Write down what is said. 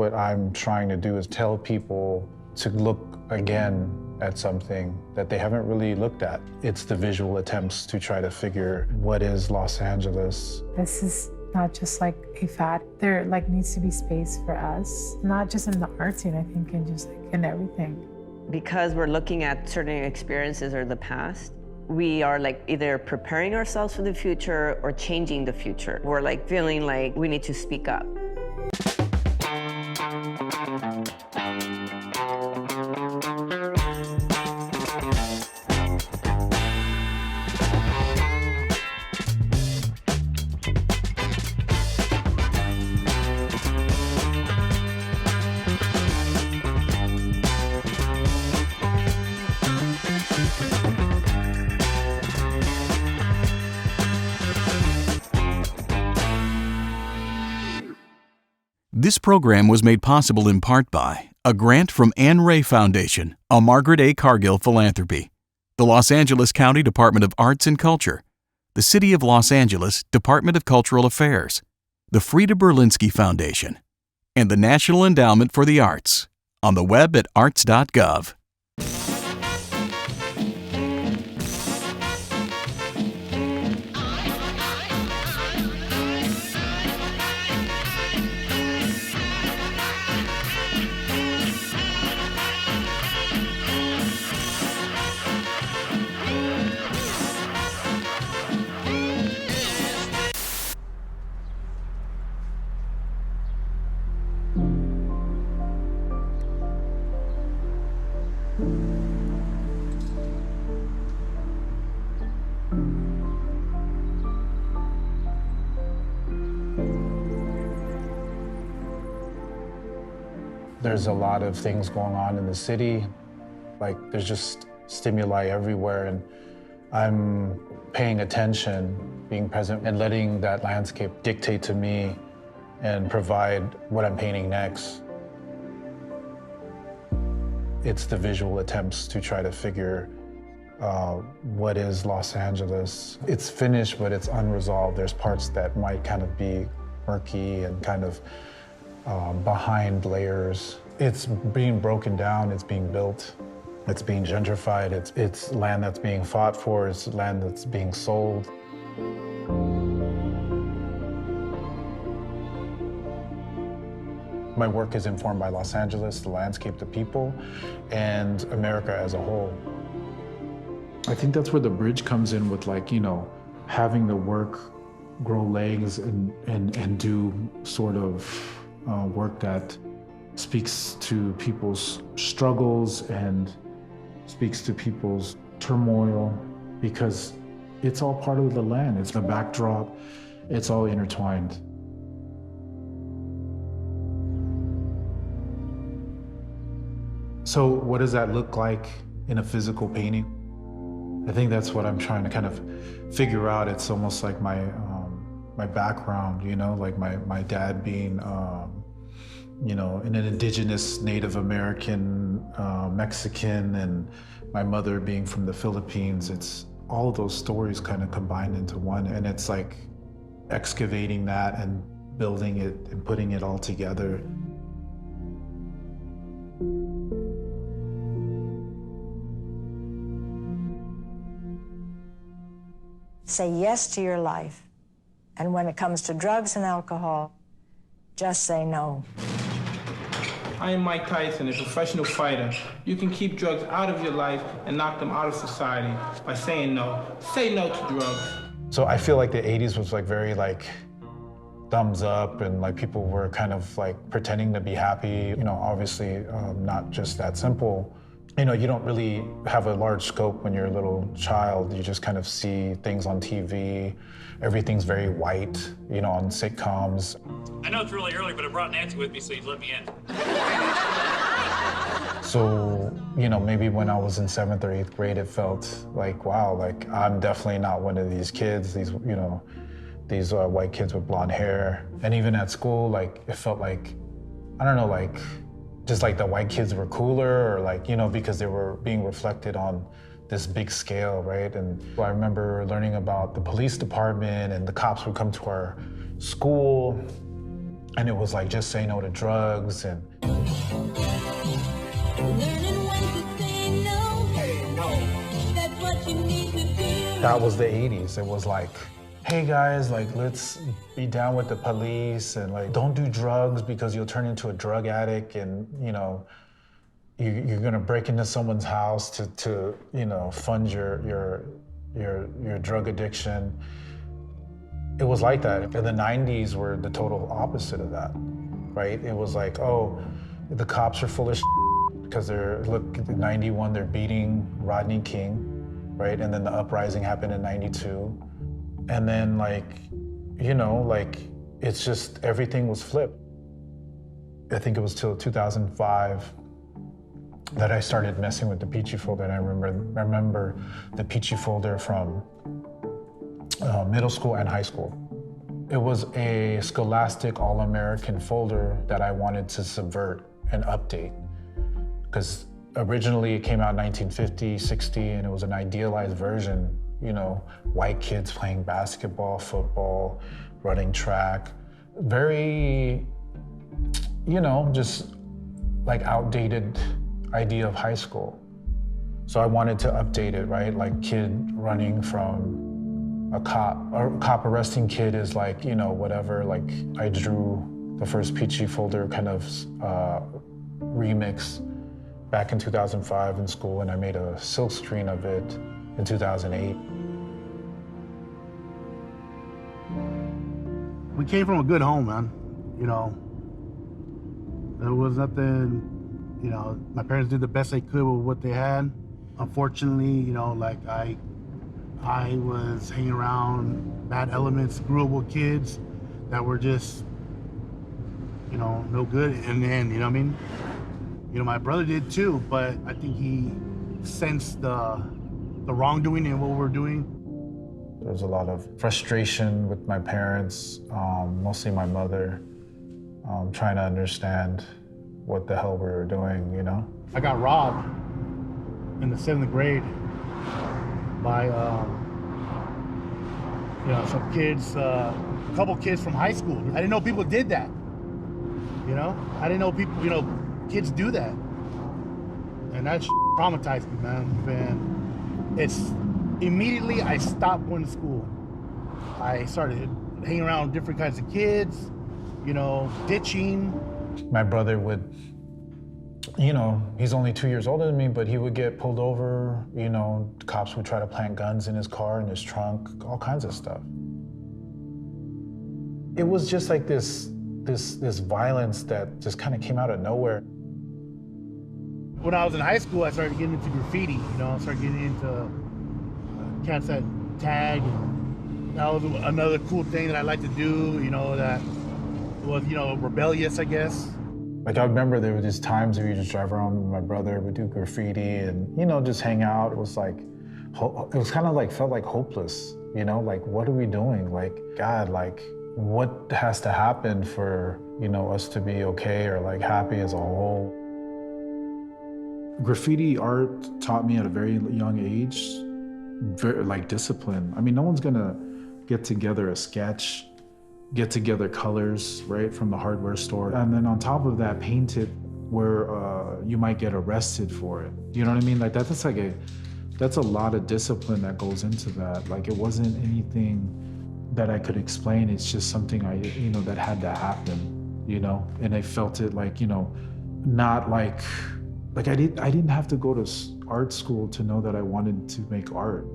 What I'm trying to do is tell people to look again at something that they haven't really looked at. It's the visual attempts to try to figure what is Los Angeles. This is not just like a fad. There needs to be space for us, not just in the art scene, I think, and just in everything. Because we're looking at certain experiences or the past, we are either preparing ourselves for the future or changing the future. We're feeling like we need to speak up. This program was made possible in part by a grant from Anne Ray Foundation, a Margaret A. Cargill philanthropy, the Los Angeles County Department of Arts and Culture, the City of Los Angeles Department of Cultural Affairs, the Frida Berlinski Foundation, and the National Endowment for the Arts, on the web at arts.gov. There's a lot of things going on in the city. There's just stimuli everywhere, and I'm paying attention, being present, and letting that landscape dictate to me and provide what I'm painting next. It's the visual attempts to try to figure what is Los Angeles. It's finished, but it's unresolved. There's parts that might kind of be murky and kind of behind layers. It's being broken down, it's being built, it's being gentrified, it's land that's being fought for, it's land that's being sold. My work is informed by Los Angeles, the landscape, the people, and America as a whole. I think that's where the bridge comes in with having the work grow legs and do sort of work that speaks to people's struggles and speaks to people's turmoil, because it's all part of the land. It's the backdrop. It's all intertwined. So what does that look like in a physical painting? I think that's what I'm trying to kind of figure out. It's almost like my background, my dad being, an indigenous Native American, Mexican, and my mother being from the Philippines. It's all of those stories kind of combined into one, and it's like excavating that and building it and putting it all together. Say yes to your life. And when it comes to drugs and alcohol, just say no. I am Mike Tyson, a professional fighter. You can keep drugs out of your life and knock them out of society by saying no. Say no to drugs. So I feel like the 80s was very thumbs up, and people were kind of pretending to be happy. Obviously not just that simple. You don't really have a large scope when you're a little child. You just kind of see things on TV. Everything's very white, on sitcoms. I know it's really early, but I brought Nancy with me, so you've let me in. So, maybe when I was in 7th or 8th grade, it felt wow, I'm definitely not one of these kids, these white kids with blonde hair. And even at school, it felt I don't know, just the white kids were cooler, or because they were being reflected on this big scale, right? And I remember learning about the police department, and the cops would come to our school, And it was like, just say no to drugs. And that was the 80s. It was like, hey guys, like, let's be down with the police, and like, don't do drugs because you'll turn into a drug addict, and you know, you're gonna break into someone's house to you know, fund your drug addiction. It was like that. And the 90s were the total opposite of that, right? It was like, oh, the cops are full of because look, in 91, they're beating Rodney King, right? And then the uprising happened in 92. And then like, you know, like, it's just, everything was flipped. I think it was till 2005 that I started messing with the Peachy folder. And I remember the Peachy folder from middle school and high school. It was a Scholastic All-American folder that I wanted to subvert and update. Because originally it came out in 1950, 60, and it was an idealized version, you know, white kids playing basketball, football, running track. Very, you know, just like outdated idea of high school. So I wanted to update it, right? Like, kid running from a cop arresting kid is like, you know, whatever. Like, I drew the first Peachy folder kind of remix back in 2005 in school, and I made a silk screen of it in 2008. We came from a good home, man. You know, there was nothing, you know, my parents did the best they could with what they had. Unfortunately, you know, like I was hanging around bad elements, grew up with kids that were just, you know, no good. And then, you know what I mean? You know, my brother did too, but I think he sensed the wrongdoing in what we're doing. There was a lot of frustration with my parents, mostly my mother, trying to understand what the hell we were doing, you know? I got robbed in the 7th grade by, you know, some kids, a couple kids from high school. I didn't know people did that, you know? I didn't know people, you know, kids do that. And that traumatized me, man. And it's, immediately I stopped going to school. I started hanging around with different kinds of kids, you know, ditching. My brother would, you know, he's only 2 years older than me, but he would get pulled over, you know, cops would try to plant guns in his car, in his trunk, all kinds of stuff. It was just like this violence that just kind of came out of nowhere. When I was in high school, I started getting into graffiti, you know, I started getting into KCET tag. And that was another cool thing that I like to do, you know, that was, you know, rebellious, I guess. Like, I remember there were these times where you just drive around with my brother, we'd do graffiti and, you know, just hang out. It was like, it was kind of like, felt like hopeless, you know, like, what are we doing? Like, God, like, what has to happen for, you know, us to be okay or like happy as a whole? Graffiti art taught me at a very young age, very, like, discipline. I mean, no one's gonna get together a sketch, get together colors, right, from the hardware store, and then on top of that, paint it where you might get arrested for it. You know what I mean? Like, that's a lot of discipline that goes into that. Like, it wasn't anything that I could explain. It's just something you know, that had to happen, you know? And I felt it like, you know, not like I didn't have to go to art school to know that I wanted to make art.